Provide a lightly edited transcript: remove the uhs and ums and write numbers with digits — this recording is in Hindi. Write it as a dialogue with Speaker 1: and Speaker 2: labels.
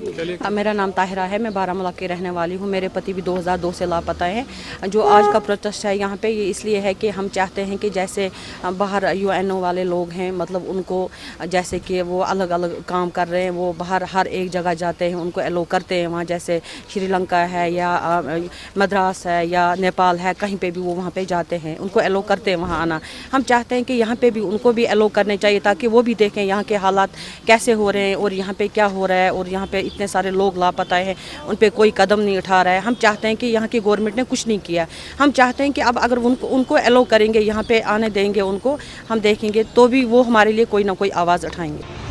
Speaker 1: मेरा नाम ताहिरा है, मैं बारामूला की रहने वाली हूँ। मेरे पति भी 2002 से लापता हैं। जो आज का प्रोटेस्ट है यहाँ पे ये इसलिए है कि हम चाहते हैं कि जैसे बाहर यूएनओ वाले लोग हैं, मतलब उनको जैसे कि वो अलग अलग काम कर रहे हैं, वो बाहर हर एक जगह जाते हैं, उनको एलो करते हैं वहाँ, जैसे श्रीलंका है या मद्रास है या नेपाल है, कहीं पे भी वो वहाँ पे जाते हैं, उनको एलो करते हैं वहाँ आना। हम चाहते हैं कि यहाँ पे भी उनको भी एलो करने चाहिए ताकि वो भी देखें यहाँ के हालात कैसे हो रहे हैं और यहाँ पे क्या हो रहा है, और यहाँ पे इतने सारे लोग लापता हैं, उन पे कोई कदम नहीं उठा रहा है। हम चाहते हैं कि यहाँ की गवर्नमेंट ने कुछ नहीं किया। हम चाहते हैं कि अब अगर उनको एलो करेंगे, यहाँ पे आने देंगे उनको, हम देखेंगे तो भी वो हमारे लिए कोई ना कोई आवाज़ उठाएंगे।